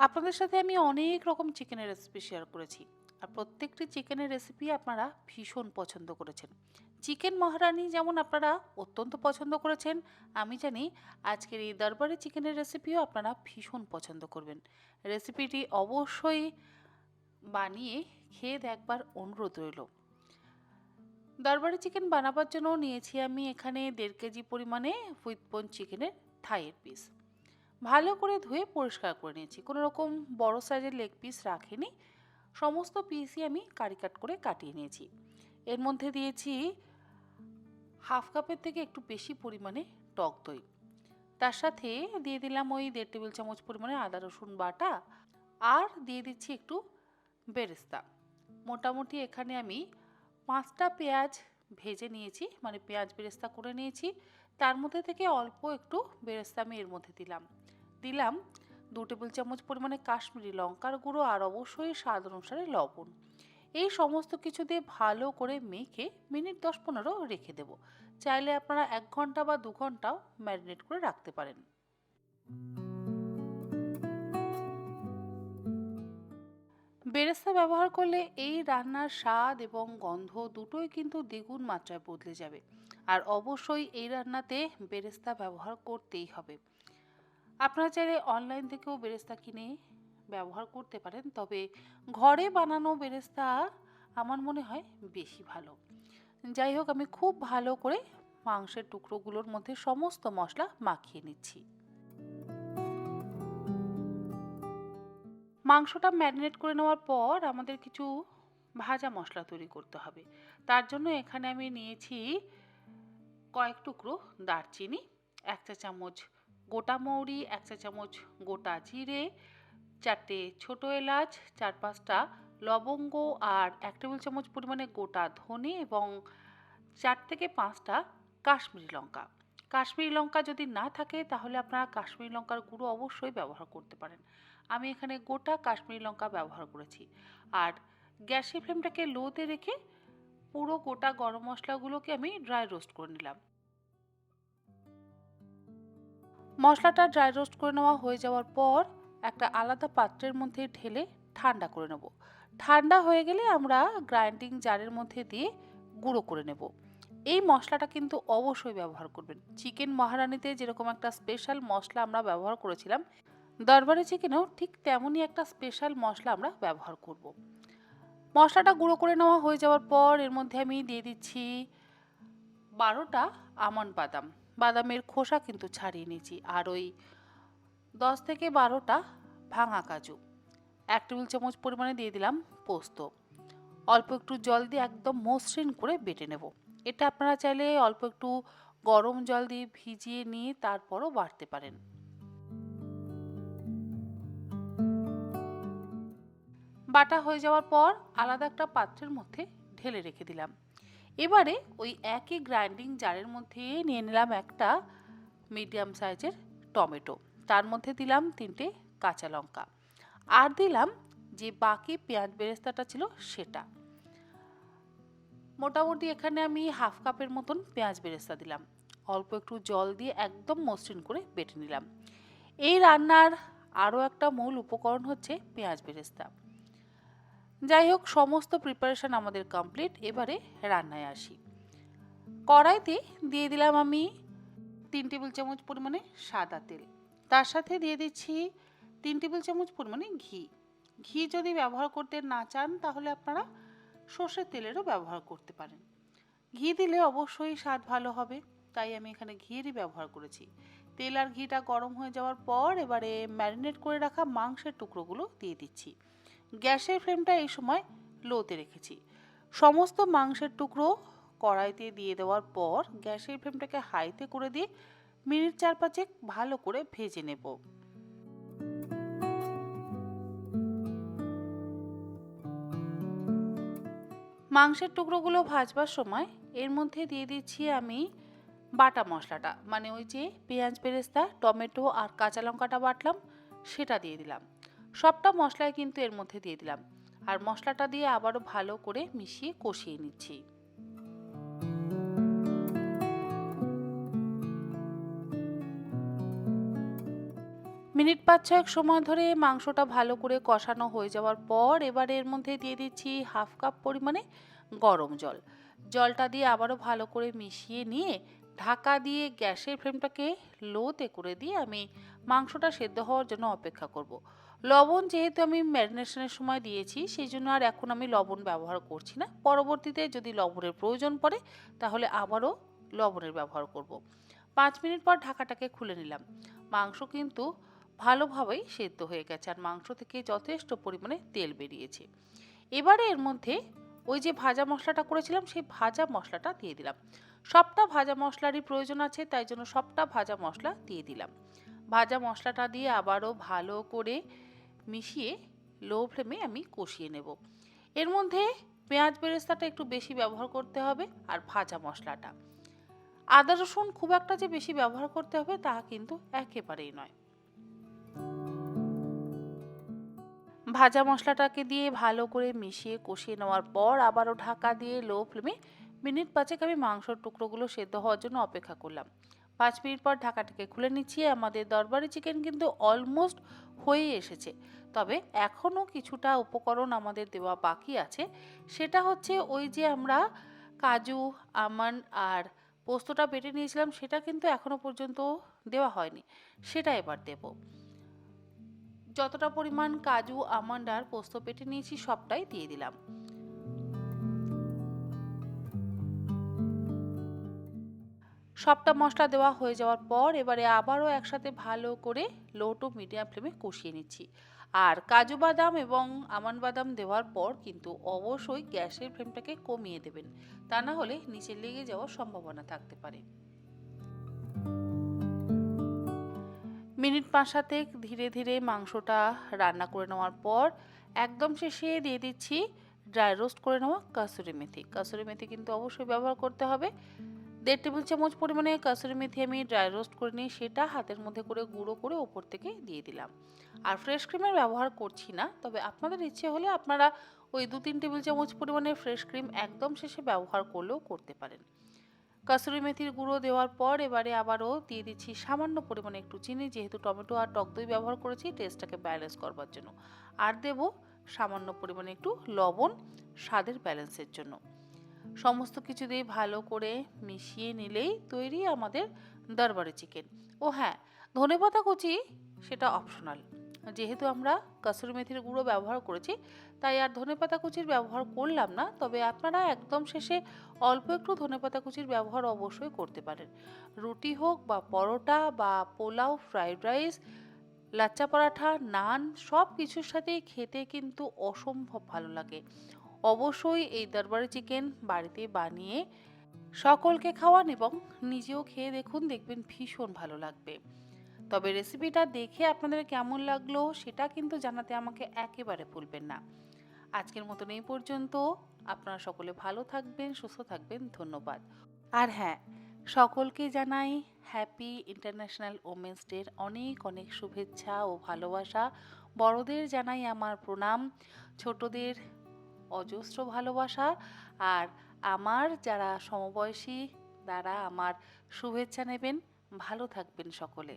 আপনাদের সাথে আমি অনেক রকম চিকেনের রেসিপি শেয়ার করেছি। আর প্রত্যেকটি চিকেনের রেসিপি আপনারা ভীষণ পছন্দ করেছেন। চিকেন মহারানি যেমন আপনারা অত্যন্ত পছন্দ করেছেন, আমি জানি আজকের এই দরবারি চিকেনের রেসিপিও আপনারা ভীষণ পছন্দ করবেন। রেসিপিটি অবশ্যই বানিয়ে খেয়ে দেখবার অনুরোধ রইল। দরবারি চিকেন বানাবার জন্য নিয়েছি আমি এখানে 1.5 কেজি পরিমাণে হুইট বোন চিকেনের থাইয়ের পিস। ভালো করে ধুয়ে পরিষ্কার করে নিয়েছি, কোনো রকম বড় সাইজের লেগ পিস রাখিনি। সমস্ত পিসই আমি কারি কাট করে কাটিয়ে নিয়েছি। এর মধ্যে দিয়েছি হাফ কাপের থেকে একটু বেশি পরিমাণে টক দই। তার সাথে দিয়ে দিলাম ওই 1.5 টেবিল চামচ পরিমাণে আদা রসুন বাটা, আর দিয়ে দিচ্ছি একটু বেরেস্তা। মোটামুটি এখানে আমি 5টা পেঁয়াজ ভেজে নিয়েছি, মানে পেঁয়াজ বেরেস্তা করে নিয়েছি। তার মধ্যে থেকে অল্প একটু বেরেস্তা আমি এর মধ্যে দিলাম। দিলাম 2 টেবিল চামচ পরিমাণে কাশ্মীরি লঙ্কার গুঁড়ো, আর অবশ্যই স্বাদ অনুসারে লবণ। এই সমস্ত কিছু দিয়ে ভালো করে মেখে মিনিট 10-15 রেখে দেব। চাইলে আপনারা 1 ঘন্টা বা 2 ঘন্টাও ম্যারিনেট করে রাখতে পারেন। বেরেস্তা ব্যবহার করলে এই রান্নার স্বাদ এবং গন্ধ দুটোই কিন্তু দ্বিগুণ মাত্রায় বদলে যাবে। আর অবশ্যই এই রান্নাতে বেরেস্তা ব্যবহার করতেই হবে। আপনারা চাইলে অনলাইন থেকেও বেরেস্তা কিনে ব্যবহার করতে পারেন, তবে ঘরে বানানো বেরেস্তা আমার মনে হয় বেশি ভালো। যাই হোক, আমি খুব ভালো করে মাংসের টুকরোগুলোর মধ্যে সমস্ত মশলা মাখিয়ে নিচ্ছি। মাংসটা ম্যারিনেট করে নেওয়ার পর আমাদের কিছু ভাজা মশলা তৈরি করতে হবে। তার জন্য এখানে আমি নিয়েছি কয়েক টুকরো দারচিনি, 1 চা চামচ গোটা মৌরি, 1 চা চামচ গোটা জিরে, 4টে ছোট এলাচ, 4-5টা লবঙ্গ, আর 1 টেবিল চামচ পরিমাণে গোটা ধনে এবং 4 থেকে 5টা কাশ্মীরি লঙ্কা। কাশ্মীরি লঙ্কা যদি না থাকে তাহলে আপনারা কাশ্মীরি লঙ্কার গুঁড়ো অবশ্যই ব্যবহার করতে পারেন। আমি এখানে গোটা কাশ্মীরি লঙ্কা ব্যবহার করেছি। আর গ্যাসের ফ্লেমটাকে লোতে রেখে পুরো গোটা গরম মশলাগুলোকে আমি ড্রাই রোস্ট করে নিলাম। মশলাটা ড্রাই রোস্ট করে নেওয়া হয়ে যাওয়ার পর একটা আলাদা পাত্রের মধ্যে ঢেলে ঠান্ডা করে নেব। ঠান্ডা হয়ে গেলে আমরা গ্রাইন্ডিং জারের মধ্যে দিয়ে গুঁড়ো করে নেব। এই মশলাটা কিন্তু অবশ্যই ব্যবহার করবেন। চিকেন মহারানিতে যেরকম একটা স্পেশাল মশলা আমরা ব্যবহার করেছিলাম, দরবারি চিকেনেও ঠিক তেমনই একটা স্পেশাল মশলা আমরা ব্যবহার করব। মশলাটা গুঁড়ো করে নেওয়া হয়ে যাওয়ার পর এর মধ্যে আমি দিয়ে দিচ্ছি 12টা আমন্ড বাদাম। বাদামের খোসা কিন্তু ছাড়িয়ে নিয়েছি। আর ওই 10 থেকে 12টা ভাঙা কাজু। 1 টেবিল চামচ পরিমাণে দিয়ে দিলাম পোস্ত। অল্প একটু জল দিয়ে একদম মসৃণ করে বেটে নেব। এটা আপনারা চাইলে অল্প একটু গরম জল দিয়ে ভিজিয়ে নিয়ে তারপরও বাটতে পারেন। বাটা হয়ে যাওয়ার পর আলাদা একটা পাত্রের মধ্যে ঢেলে রেখে দিলাম। এবারে ওই একই গ্রাইন্ডিং জারের মধ্যে নিয়ে নিলাম একটা মিডিয়াম সাইজের টমেটো। তার মধ্যে দিলাম 3টে কাঁচা লঙ্কা, আর দিলাম যে বাকি পেঁয়াজ বেরেস্তাটা ছিল সেটা। মোটামুটি এখানে আমি হাফ কাপের মতন পেঁয়াজ বেরেস্তা দিলাম। অল্প একটু জল দিয়ে একদম মসৃণ করে বেটে নিলাম। এই রান্নার আরও একটা মূল উপকরণ হচ্ছে পেঁয়াজ বেরেস্তা। যাই হোক, সমস্ত প্রিপারেশন আমাদের কমপ্লিট। এবারে রান্নায় আসি। কড়াইতে দিয়ে দিলাম আমি 3 টেবিল চামচ পরিমাণে সাদা তেল। তার সাথে দিয়ে দিচ্ছি 3 টেবিল চামচ পরিমাণে ঘি। ঘি যদি ব্যবহার করতে না চান তাহলে আপনারা সর্ষের তেলেরও ব্যবহার করতে পারেন। ঘি দিলে অবশ্যই স্বাদ ভালো হবে, তাই আমি এখানে ঘিয়েরই ব্যবহার করেছি। তেল আর ঘিটা গরম হয়ে যাওয়ার পর এবারে ম্যারিনেট করে রাখা মাংসের টুকরোগুলো দিয়ে দিচ্ছি। গ্যাসের ফ্লেমটা এই সময় লোতে রেখেছি। সমস্ত মাংসের টুকরো কড়াইতে দিয়ে দেওয়ার পর গ্যাসের ফ্লেমটাকে হাইতে করে দিয়ে মিনিট 4-5 ভালো করে ভেজে নেব। মাংসের টুকরোগুলো ভাজবার সময় এর মধ্যে দিয়ে দিচ্ছি আমি বাটা মশলাটা, মানে ওই যে পেঁয়াজ বেরেস্তা, টমেটো আর কাঁচা লঙ্কাটা বাটলাম সেটা দিয়ে দিলাম। সবটা মশলাই কিন্তু এর মধ্যে দিয়ে দিলাম। আর মশলাটা দিয়ে আবারও ভালো করে মিশিয়ে কষিয়ে নিচ্ছি। মিনিট ৫-৬ সময় ধরে মাংসটা ভালো করে কষানো হয়ে যাওয়ার পর এবার এর মধ্যে দিয়ে দিচ্ছি হাফ কাপ পরিমাণে গরম জল। জলটা দিয়ে আবারও ভালো করে মিশিয়ে নিয়ে ঢাকা দিয়ে গ্যাসের ফ্লেমটাকে লোতে করে দিয়ে আমি মাংসটা সেদ্ধ হওয়ার জন্য অপেক্ষা করব। লবণ যেহেতু আমি ম্যারিনেশনের সময় দিয়েছি সেই জন্য আর এখন আমি লবণ ব্যবহার করছি না। পরবর্তীতে যদি লবণের প্রয়োজন পড়ে তাহলে আবারও লবণের ব্যবহার করব। ৫ মিনিট পর ঢাকাটাকে খুলে নিলাম। মাংস কিন্তু ভালোভাবেই সেদ্ধ হয়ে গেছে আর মাংস থেকে যথেষ্ট পরিমাণে তেল বেরিয়েছে। এবারে এর মধ্যে ওই যে ভাজা মশলাটা করেছিলাম সেই ভাজা মশলাটা দিয়ে দিলাম। সবটা ভাজা মশলারই প্রয়োজন আছে, তাই জন্য সবটা ভাজা মশলা দিয়ে দিলাম। ভাজা মশলাটা দিয়ে আবারও ভালো করে মিশিয়ে লো ফ্লেমে আমি কষিয়ে নেব। এর মধ্যে পেঁয়াজ বেরেস্তাটা একটু বেশি ব্যবহার করতে হবে আর ভাজা মশলাটা। আদা রসুন খুব একটা যে বেশি ব্যবহার করতে হবে তা কিন্তু একেবারেই নয়। ভাজা মশলাটাকে দিয়ে ভালো করে মিশিয়ে কষিয়ে নেওয়ার পর আবারও ঢাকা দিয়ে লো ফ্লেমে মিনিট ৫ আমি মাংসর টুকরোগুলো সেদ্ধ হওয়ার জন্য অপেক্ষা করলাম। ৫ মিনিট পর ঢাকাটাকে খুলে নিচ্ছি। আমাদের দরবারি চিকেন কিন্তু অলমোস্ট হয়ে এসেছে, তবে এখনও কিছুটা উপকরণ আমাদের দেওয়া বাকি আছে। সেটা হচ্ছে ওই যে আমরা কাজু, আমন্ড আর পোস্তটা বেটে নিয়েছিলাম, সেটা কিন্তু এখনো পর্যন্ত দেওয়া হয়নি, সেটা এবার দেব। যতটা পরিমাণ কাজু, আমন্ড আর পোস্ত বেটে নিয়েছি সবটাই দিয়ে দিলাম। সবটা মশলা দেওয়া হয়ে যাওয়ার পর এবারে আবারও একসাথে ভালো করে লো টু মিডিয়াম ফ্লেমে কষিয়ে নিচ্ছি। আর কাজু বাদাম এবং আমন্ড বাদাম দেওয়ার পর কিন্তু অবশ্যই গ্যাসের ফ্লেমটাকে কমিয়ে দেবেন, তা না হলে নিচে লেগে যাওয়ার সম্ভাবনা থাকতে পারে। মিনিট ৫-৭ ধীরে ধীরে মাংসটা রান্না করে নেওয়ার পর একদম শেষে দিয়ে দিচ্ছি ড্রাই রোস্ট করে নেওয়া কাসুরি মেথি। কাসুরি মেথি কিন্তু অবশ্যই ব্যবহার করতে হবে। ১.৫ টেবিল চামচ পরিমাণে কাসুরি মেথি আমি ড্রাই রোস্ট করে নিয়ে সেটা হাতের মধ্যে করে গুঁড়ো করে ওপর থেকে দিয়ে দিলাম। আর ফ্রেশ ক্রিমের ব্যবহার করছি না, তবে আপনাদের ইচ্ছে হলে আপনারা ওই ২-৩ টেবিল চামচ পরিমাণে ফ্রেশ ক্রিম একদম শেষে ব্যবহার করলেও করতে পারেন। কাসুরি মেথির গুঁড়ো দেওয়ার পর এবারে আবারও দিয়ে দিচ্ছি সামান্য পরিমাণে একটু চিনি, যেহেতু টমেটো আর টক দই ব্যবহার করেছি টেস্টটাকে ব্যালেন্স করবার জন্য। আর দেব সামান্য পরিমাণে একটু লবণ স্বাদের ব্যালেন্সের জন্য। সমস্ত কিছু দিয়ে ভালো করে মিশিয়ে নিলেই তৈরি আমাদের দরবারি চিকেন। ও হ্যাঁ, ধনেপাতা কুচি সেটা অপশনাল। যেহেতু আমরা কাসুরি মেথির গুঁড়ো ব্যবহার করেছি তাই আর ধনেপাতা কুচির ব্যবহার করলাম না, তবে আপনারা একদম শেষে অল্প একটু ধনেপাতা কুচির ব্যবহার অবশ্যই করতে পারেন। রুটি হোক বা পরোটা বা পোলাও, ফ্রাইড রাইস, লাচ্চা পরাঠা, নান সব কিছুর সাথেই খেতে কিন্তু অসম্ভব ভালো লাগে। অবশ্যই এই দরবারি চিকেন বাড়িতে বানিয়ে সকলকে খাওয়ান এবং নিজেও খেয়ে দেখুন, দেখবেন ভীষণ ভালো লাগবে। তবে রেসিপিটা দেখে আপনাদের কেমন লাগলো সেটা কিন্তু জানাতে আমাকে একেবারে ভুলবেন না। আজকের মতন এই পর্যন্ত। আপনারা সকলে ভালো থাকবেন, সুস্থ থাকবেন। ধন্যবাদ। আর হ্যাঁ, সকলকে জানাই হ্যাপি ইন্টারন্যাশনাল ওমেন্স ডের অনেক অনেক শুভেচ্ছা ও ভালোবাসা। বড়দের জানাই আমার প্রণাম, ছোটদের অজস্র ভালোবাসা। আর আমার যারা সমবয়সী তারা আমার শুভেচ্ছা নেবেন। ভালো থাকবেন সকলে।